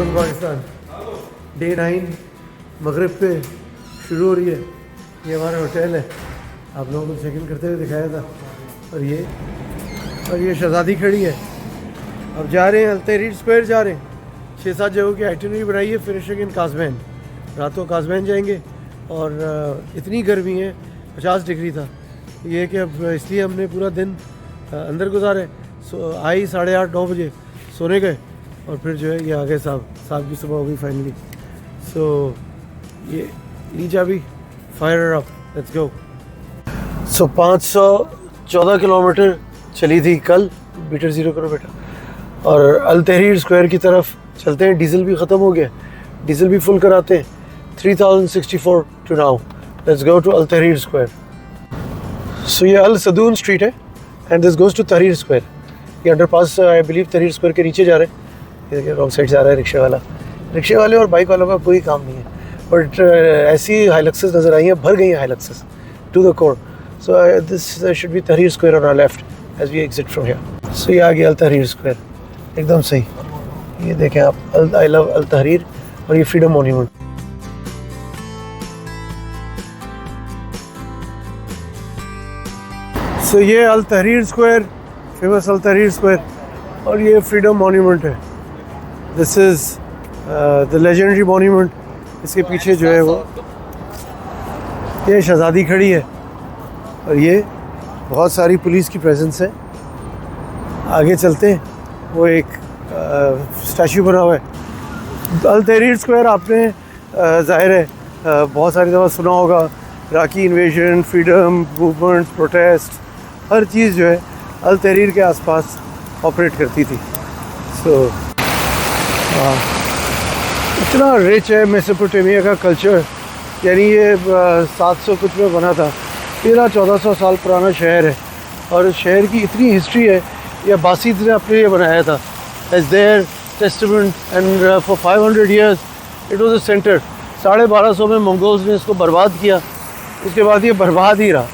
वालेकुम पाकिस्तान। डे 9 मगरिब पे शुरू हो रही है। ये हमारा होटल है, आप लोगों को चेक इन करते हुए दिखाया था। और ये शहजादी खड़ी है। अब जा रहे हैं अल-तहरीर स्क्वायर जा रहे हैं। 6-7 जगहों की आइटनरी बनाई है। फिनिशिंग इन काजमैन, रात को काजमैन जाएंगे। और इतनी गर्मी है, 50 डिग्री था। ये कि अब इसलिए हमने पूरा दिन अंदर गुजारे। आई 8:30-9 बजे सोने गए और फिर जो है ये आ गए साहब की सुबह हो गई फाइनली। सो ये लीजा भी fire up, let's go. So 514 kilometre चली थी कल। मीटर ज़ीरो करो बेटा। और अल-तहरीर स्क्वायर की तरफ चलते हैं। डीज़ल भी ख़त्म हो गया, डीज़ल भी फुल कराते हैं। 3064 to now. Let's go to Al Tahrir square. So ये अल सदून स्ट्रीट है and this goes to Tahrir square. ये underpass I believe Tahrir square के नीचे जा रहे हैं। ये देखिए रॉन्ग साइड से आ रहा है रिक्शे वाले और बाइक वालों का कोई काम नहीं है। बट ऐसी हाइलक्सेस नज़र आई हैं, भर गई हैं Hiluxes to the core. So this should be Tahrir square on our left as we exit from here. So ये आ गया अल तहरीर स्क्वायर, एकदम सही। ये देखें आप, आई लव अल तहरीर और ये फ्रीडम मॉन्यूमेंट। सो ये अल तहरीर स्क्वायर, फेमस अल तहरीर स्क्वायर, और ये फ्रीडम मॉन्यूमेंट है। This is the legendary monument. इसके पीछे जो है वो ये शहजादी खड़ी है और ये बहुत सारी पुलिस की प्रेजेंस है। आगे चलते हैं, वो एक स्टैचू बना हुआ है। अल तहरीर स्क्वायर आपने ज़ाहिर है बहुत सारी दफ़ा सुना होगा। Iraqi invasion, freedom movement, protest, हर चीज़ जो है अल तहरीर के आसपास ऑपरेट करती थी। सो इतना रिच है मेसोपोटामिया का कल्चर। यानी ये 700 कुछ में बना था। 1300-1400 साल पुराना शहर है और इस शहर की इतनी हिस्ट्री है। ये अब्बासीद ने अपने लिए बनाया था as their testament and for 500 years it was a centre. 1250 में मंगोल्स ने इसको बर्बाद किया, उसके बाद ये बर्बाद ही रहा।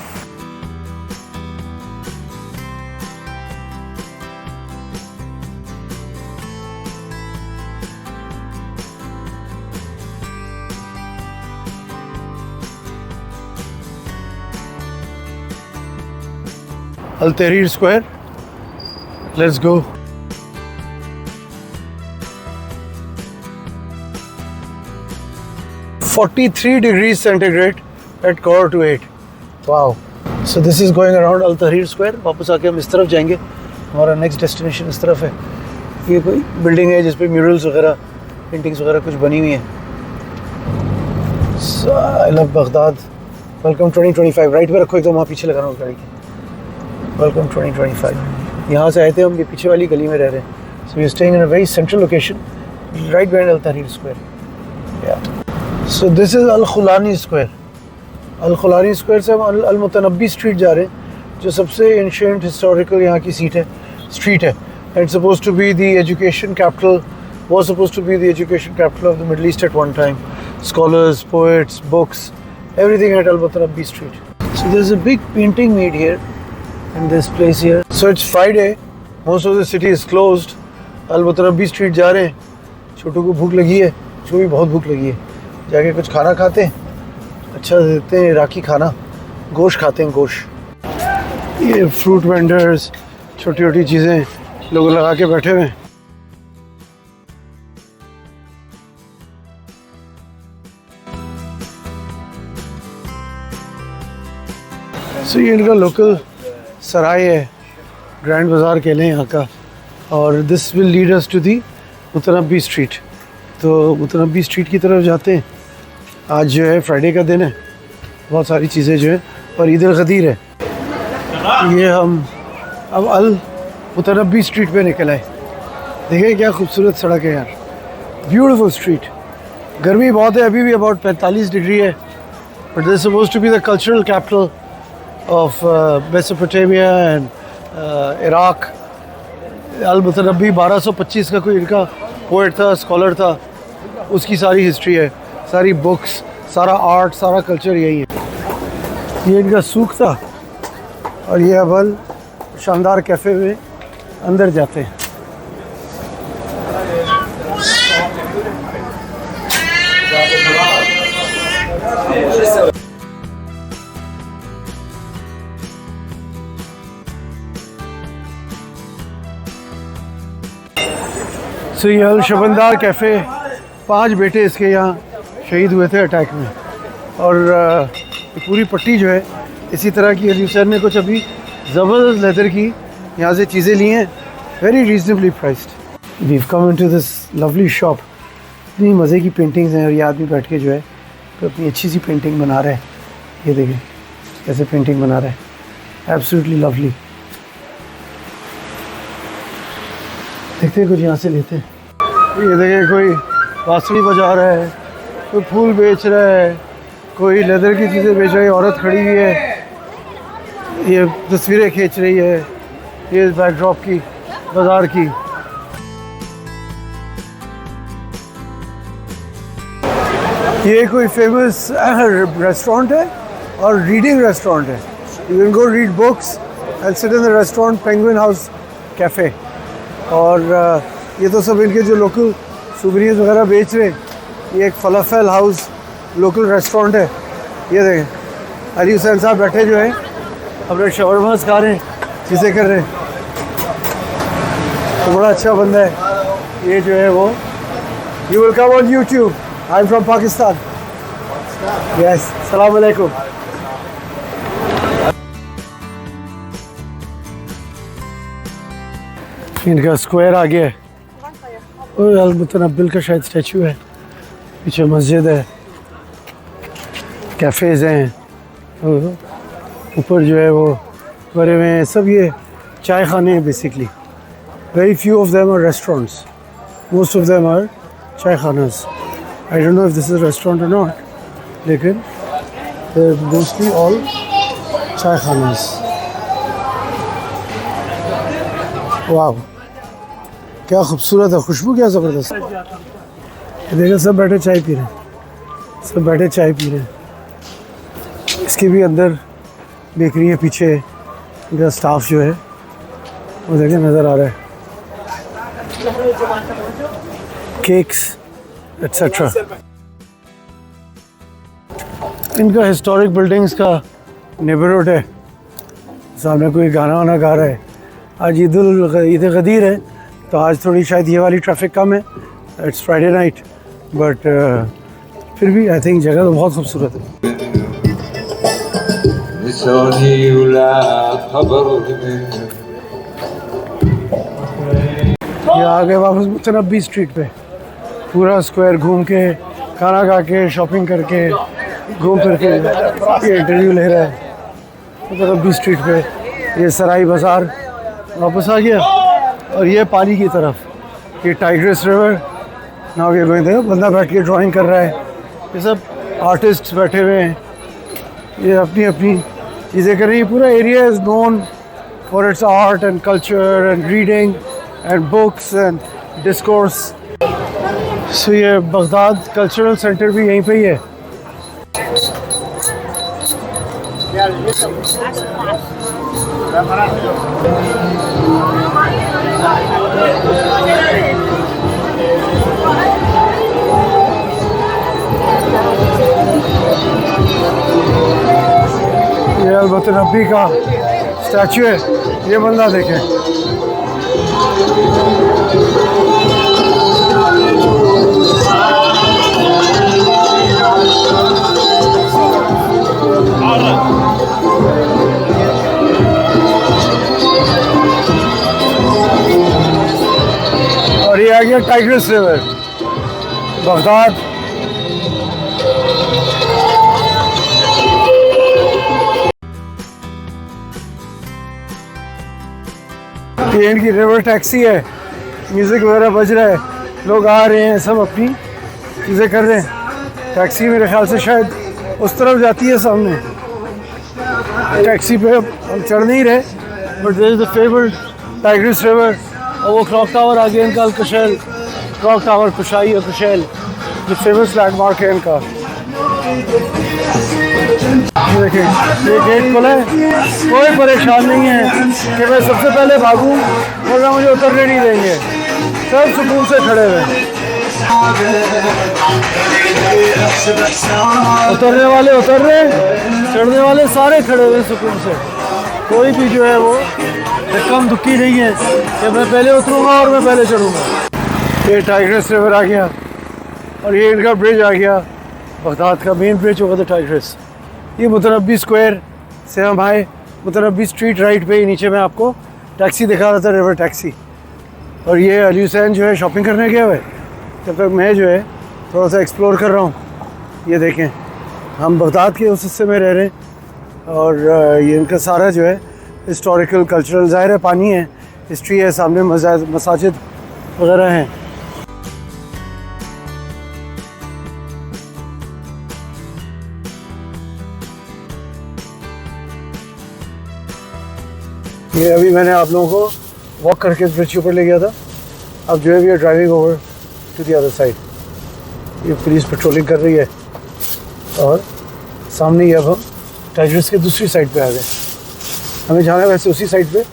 Al Tahrir square, let's go. (43 degrees centigrade at 8:15). Wow. So this is going around Al Tahrir square. वापस आके हम इस तरफ जाएंगे। हमारा नेक्स्ट डेस्टिनेशन इस तरफ है। ये कोई बिल्डिंग है जिस पे म्यूरल्स वगैरह, पेंटिंग्स वगैरह कुछ बनी हुई हैं। I love Baghdad. Welcome 2025। Right पे रखो, एकदम वहाँ पीछे लगाना उस गाड़ी की। वेलकम 2025। यहाँ से आए थे हम, ये पीछे वाली गली में रह रहे हैं। So we are staying in a very central location right behind Al Tahrir square. Yeah so this is Al Khulani square. Al Khulani square से हम अल-मुतनब्बी स्ट्रीट जा रहे हैं, जो सबसे एंशिएंट हिस्टोरिकल यहाँ की स्ट्रीट है। And suppose to be the education capital, was suppose to be the education capital of the Middle East at one time. Scholars, poets, books, everything at Al Mutanabbi street. So there is a big painting made here in this place here. So it's Friday, most of the city is closed. Al Mutanabbi street जा रहे हैं। छोटू को भूख लगी है, उसको भी बहुत भूख लगी है। जाके कुछ खाना खाते हैं, अच्छा देते हैं इराकी खाना, गोश्त खाते हैं, गोश्त। ये फ्रूट वेंडर्स, छोटी छोटी चीज़ें लोग लगा के बैठे हुए हैं। सो ये इनका लोकल सराय है, ग्रैंड बाज़ार कह लें यहाँ का। और this will lead us to the Mutanabbi street. तो मुतनब्बी स्ट्रीट की तरफ जाते हैं। आज जो है फ्राइडे का दिन है, बहुत सारी चीज़ें जो है, और ईद उल-गदीर है। ये हम अब अल-मुतनब्बी स्ट्रीट पे निकल आए। देखिए क्या खूबसूरत सड़क है यार, ब्यूटीफुल स्ट्रीट। गर्मी बहुत है, अभी भी अबाउट 45 डिग्री है। But this suppose to be the cultural capital of Mesopotamia and Iraq. Al Mutanabbi 1225 का कोई इनका पोएट था, स्कॉलर था। उसकी सारी हिस्ट्री है, सारी बुक्स, सारा आर्ट, सारा कल्चर यही है। ये इनका सूख था और ये अब शानदार कैफ़े में अंदर जाते हैं। सो ये अल शबंदार कैफ़े, 5 बेटे इसके यहाँ शहीद हुए थे अटैक में। और पूरी पट्टी जो है इसी तरह की। अली हुसैन ने कुछ अभी ज़बरदस्त लेदर की यहाँ से चीज़ें ली हैं, very reasonably priced. We come into this lovely shop. इतनी मज़े की पेंटिंग्स हैं और ये आदमी बैठ के जो है तो अपनी अच्छी सी पेंटिंग बना रहा है। ये देखें कैसे पेंटिंग बना रहा है, एब्सोल्युटली लवली। देखते हैं कुछ यहाँ से लेते हैं। ये देखें कोई बांसुरी बजा रहा है, कोई फूल बेच रहा है, कोई लेदर की चीज़ें बेच रही है, औरत खड़ी हुई है, ये तस्वीरें खींच रही है, ये बैकड्रॉप की बाज़ार की। ये कोई फेमस रेस्टोरेंट है और रीडिंग रेस्टोरेंट है। You can go read books and sit in the restaurant penguin house cafe. और ये तो सब इनके जो लोकल सुवनीर्स वगैरह बेच रहे हैं। ये एक फलाफल हाउस लोकल रेस्टोरेंट है। ये देखें अली हुसैन साहब बैठे जो हैं अपने शवरमास खा रहे हैं, चीज़ें कर रहे हैं। तो बड़ा अच्छा बंदा है ये जो है वो। You will come on YouTube. I am from Pakistan. Yes, सलाम अलैकुम। इनका स्क्वायर आ गया है। और अल-मुतनब्बिल का शायद स्टैचू है, पीछे मस्जिद है, कैफ़ेज़ हैं, ऊपर जो है वो भरे हुए हैं। सब ये चाय खाने हैं basically. Very few of them are restaurants, most of them are chai khanas. I don't know if this is restaurant or not, लेकिन मोस्टली ऑल चाय खानास। वाह क्या खूबसूरत है, खुशबू क्या ज़बरदस्त। देखो सब बैठे चाय पी रहे हैं, सब बैठे चाय पी रहे हैं। इसके भी अंदर बेकरी है, पीछे इनका स्टाफ जो है वो देखें नज़र आ रहा है, केक्स एट्सेट्रा। इनका हिस्टोरिक बिल्डिंग्स का नेबरहुड है। सामने कोई गाना वाना गा रहा है। आज ईद गदीर है तो आज थोड़ी शायद ये वाली ट्रैफिक कम है। इट्स फ्राइडे नाइट, बट फिर भी आई थिंक जगह तो बहुत खूबसूरत है। ये आ गए वापस मुतनब्बी स्ट्रीट पे। पूरा स्क्वायर घूम के, खाना खा के, शॉपिंग करके, घूम फिर के ये इंटरव्यू ले रहा है मुतनब्बी स्ट्रीट पे। ये सराई बाज़ार वापस आ गया और ये पानी की तरफ, ये टाइग्रिस रिवर। नाउ ये गोइंग देयर, बंदा बैठ के ड्राइंग कर रहा है। ये सब आर्टिस्ट बैठे हुए हैं, ये अपनी अपनी चीज़ें कर रही हैं। पूरा area is known for its art and culture and reading and books and discourse. So ये बगदाद कल्चरल सेंटर भी यहीं पे ही है। ये अल-मुतनब्बी का स्टैचू है। ये बंदा देखें, और ये आ गया टाइग्रिस रिवर बगदाद। ये इनकी रिवर टैक्सी है, म्यूज़िक वगैरह बज रहा है, लोग आ रहे हैं, सब अपनी चीज़ें कर रहे हैं। टैक्सी मेरे ख्याल से शायद उस तरफ जाती है सामने। टैक्सी पे हम चढ़ नहीं रहे, but there is the famous Tigris river. और वो क्लॉक टावर आ गया इनका, अल-कुशैल क्लॉक टावर, कुशाई और कुशैल जो फेमस लैंडमार्क है इनका। देखिए ये गेट खुला है, कोई परेशान नहीं है कि मैं सबसे पहले भागूं वरना मुझे उतरने नहीं देंगे। सब सुकून से खड़े हुए, उतरने वाले उतर रहे, चढ़ने वाले सारे खड़े हुए सुकून से। कोई भी जो है वो कम दुखी नहीं है कि मैं पहले उतरूंगा और मैं पहले चढ़ूंगा। ये टाइग्रिस रिवर आ गया और ये इनका ब्रिज आ गया, बगदाद का मेन ब्रिज होगा था टाइग्रिस। ये मुतनब्बी स्क्वायर से हम आए, मुतनब्बी स्ट्रीट राइट पे ही नीचे में आपको टैक्सी दिखा रहा था, रिवर टैक्सी। और ये अली हुसैन जो है शॉपिंग करने गया हुआ है, जब तक मैं जो है थोड़ा सा एक्सप्लोर कर रहा हूँ। ये देखें, हम बगदाद के उस हिस्से में रह रहे हैं और ये इनका सारा जो है हिस्टोरिकल कल्चरल, ज़ाहिर है पानी है, हिस्ट्री है, सामने मसाजिद वगैरह हैं। ये अभी मैंने आप लोगों को वॉक करके इस ब्रिज के ऊपर ले गया था। अब जो है we are driving over to the other side. ये पुलिस पेट्रोलिंग कर रही है और सामने ही अब हम टाइग्रिस के दूसरी साइड पे आ गए। हमें जाना है वैसे उसी साइड पे,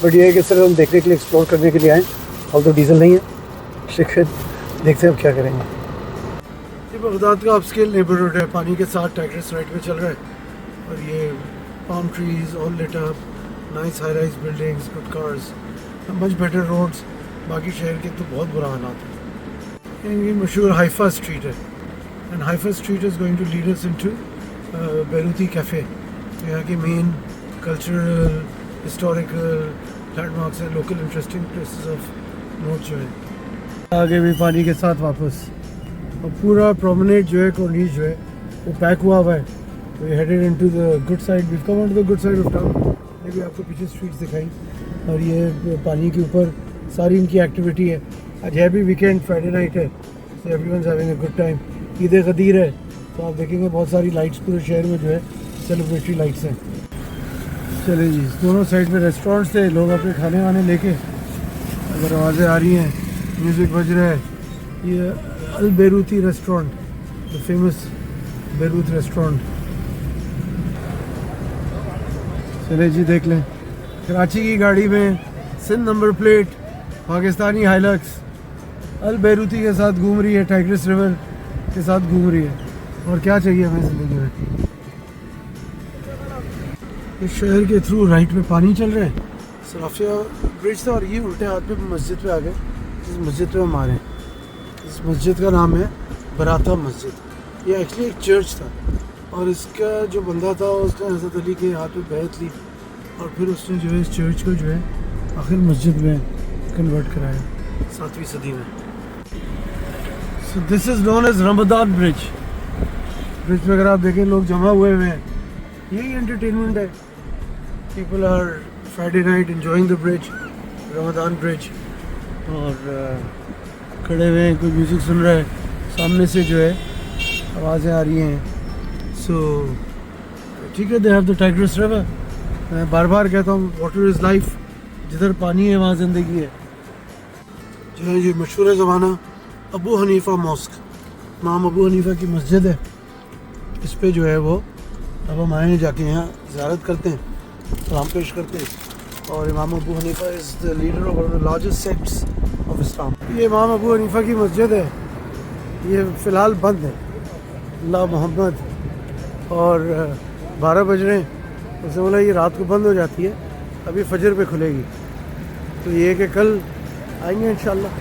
बट ये है कि सिर्फ हम देखने के लिए, एक्सप्लोर करने के लिए आए। और तो डीजल नहीं है, लेकिन देखते हैं अब क्या करेंगे। ये बगदाद का अपस्केल नेबरहुड है, पानी के साथ टाइग्रिस राइड पे चल रहा है और ये palm trees all lit up, nice high rise buildings, good cars, much better roads. बाकी शहर के तो बहुत बुरा हालात है। ये मशहूर हाइफा स्ट्रीट है and Haifa street is going to lead us into Beiruti cafe. यहाँ के मेन कल्चरल, हिस्टोरिकल लैंडमार्क्स हैं, local interesting places of note जो है। आगे भी पानी के साथ वापस, और पूरा प्रोमेनेड जो है, कॉर्निश जो है वो पैक हुआ है। We headed into the good side, we come on the good side of town. ये भी आपको पीछे स्ट्रीट्स दिखाई और ये पानी के ऊपर सारी इनकी एक्टिविटी है। आज है भी वीकेंड, फ्राइडे नाइट है, so everyone's having a good time. Eid Ghadir है तो आप देखेंगे बहुत सारी लाइट्स पूरे शहर में जो है सेलिब्रेटरी लाइट्स हैं। चले जी, दोनों साइड में रेस्टोरेंट्स थे, लोग अपने खाने वाने लेके, अगर आवाज़ें आ रही हैं, म्यूज़िक बज रहा है। ये Al Beiruti restaurant, the famous Beirut restaurant. चले जी देख लें, कराची की गाड़ी में Sindh number plate, Pakistani Hilux, Al Beiruti के साथ घूम रही है, टाइग्रिस रिवर के साथ घूम रही है। और क्या चाहिए हमें ज़िंदगी में। इस शहर के थ्रू राइट में पानी चल रहा है, सराफिया ब्रिज था और ये उल्टे हाथ पे मस्जिद पे आ गए, जिस मस्जिद पे हम आ रहे हैं। इस मस्जिद का नाम है बराता मस्जिद। ये एक्चुअली एक चर्च था और इसका जो बंदा था उसने हज़रत अली के हाथ में बैत ली और फिर उसने जो है इस चर्च को जो है आखिर मस्जिद में कन्वर्ट कराया 7वीं सदी में। So this is known as Ramadan bridge. Bridge पे अगर आप देखें लोग जमा हुए हैं, यही एंटरटेनमेंट है। People are Friday night enjoying the bridge, Ramadan bridge, और खड़े हुए हैं, कोई म्यूज़िक सुन रहा है, सामने से जो है आवाज़ें आ रही हैं। सो ठीक है, they have the Tigris river. मैं बार बार कहता हूँ वाटर इज़ लाइफ, जिधर पानी है वहाँ ज़िंदगी है। जो है ये मशहूर ज़माना अबू हनीफ़ा मॉस्क, इमाम अबू हनीफ़ा की मस्जिद है। इस पे जो है वो अब हम आए जाके यहाँ ज़ियारत करते हैं, सलाम पेश करते हैं। और इमाम Abu Hanifa is the leader of the largest sects of Islam. ये इमाम अबू हनीफ़ा की मस्जिद है, ये फ़िलहाल बंद है, अल्लाह मोहम्मद। और 12 बज रहे हैं, उसने बोला ये रात को बंद हो जाती है, अभी फजर पे खुलेगी। तो ये कि कल आएंगे इंशाल्लाह,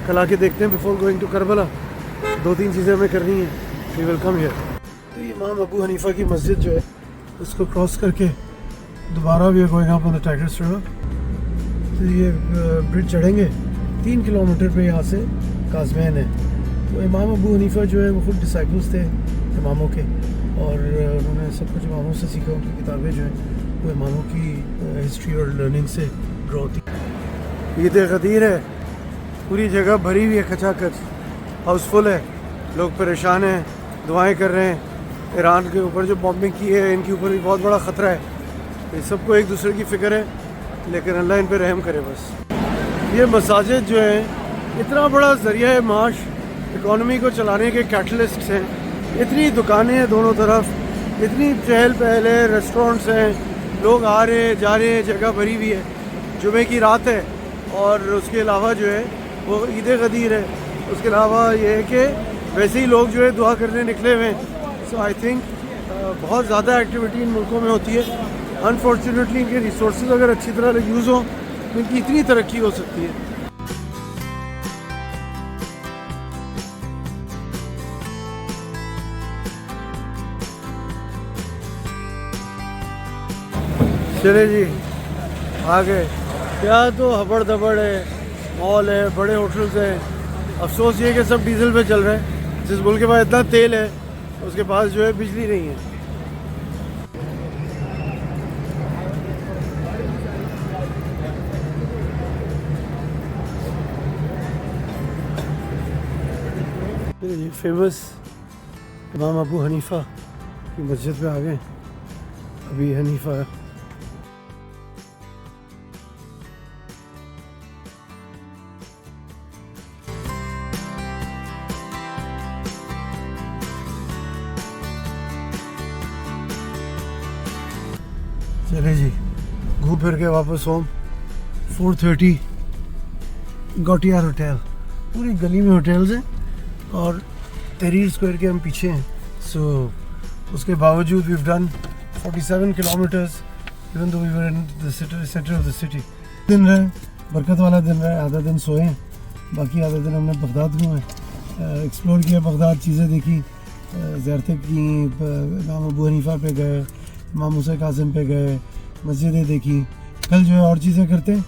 कल आके देखते हैं। बिफोर गोइंग टू करबला 2-3 चीज़ें हमें करनी है, वी विल कम हियर। तो ये इमाम अबू हनीफ़ा की मस्जिद जो है उसको क्रॉस करके दोबारा भी going up on the Tigris river. तो ये ब्रिज चढ़ेंगे 3 किलोमीटर पे यहाँ से काज़मैन है। तो इमाम अबू हनीफ़ा जो है वो खुद डिसाइपल्स थे इमामों के, और उन्होंने सब कुछ इमामों से सीखा। उनकी किताबें जो हैं वो इमामों की हिस्ट्री और लर्निंग से ड्रॉ होती। ईद गदीर है, पूरी जगह भरी हुई है, खचाखच हाउसफुल है, लोग परेशान हैं, दुआएं कर रहे हैं। ईरान के ऊपर जो बॉम्बिंग की है, इनके ऊपर भी बहुत बड़ा ख़तरा है। तो सबको एक दूसरे की फ़िक्र है, लेकिन अल्लाह इन पर रहम करे बस। ये मसाजिद जो हैं इतना बड़ा ज़रिया है माश, इकॉनमी को चलाने के कैटलिस्ट्स हैं। इतनी दुकानें हैं दोनों तरफ, इतनी चहल पहल है, रेस्टोरेंट्स हैं, लोग आ रहे हैं जा रहे हैं, जगह भरी हुई है। जुमे की रात है और उसके अलावा जो है वो ईद गदीर है। उसके अलावा ये है कि वैसे ही लोग जो है दुआ करने निकले हुए हैं। सो आई थिंक बहुत ज़्यादा एक्टिविटी इन मुल्कों में होती है। अनफॉर्चुनेटली इनके रिसोर्सेज अगर अच्छी तरह यूज़ हों तो इनकी इतनी तरक्की हो सकती है। चले जी आ गए। क्या तो हबड़ दबड़ है, मॉल है, बड़े होटल्स हैं। अफसोस ये कि सब डीजल पे चल रहे हैं। जिस मुल्क के पास इतना तेल है उसके पास जो है बिजली नहीं है। ये फेमस इमाम अबू हनीफ़ा की मस्जिद पे आ गए। अभी हनीफ़ा चले जी घूम फिर के वापस होम। 4:30 गौटियार होटल, पूरी गली में होटल्स हैं और तहरीर स्क्वायर के हम पीछे हैं। सो उसके बावजूद we have done 47 kilometres even though we were in the centre of the city. दिन रहे, बरकत वाला दिन रहा। आधा दिन सोए, बाकी आधा दिन हमने बगदाद घूमे, एक्सप्लोर किया बगदाद, चीज़ें देखी, ज़ियारतें की। इमाम अबू हनीफ़ा पे गए, इमाम मूसा कासिम पे गए, मस्जिदें देखी। कल जो है और चीज़ें करते हैं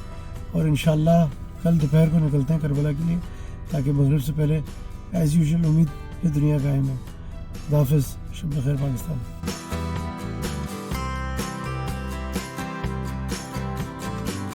और इंशाल्लाह कल दोपहर को निकलते हैं करबला के लिए, ताकि मगरिब से पहले एज़ यूजुअल उम्मीद की दुनिया कायम है। खुदा हाफ़िज़, शब बख़ैर पाकिस्तान।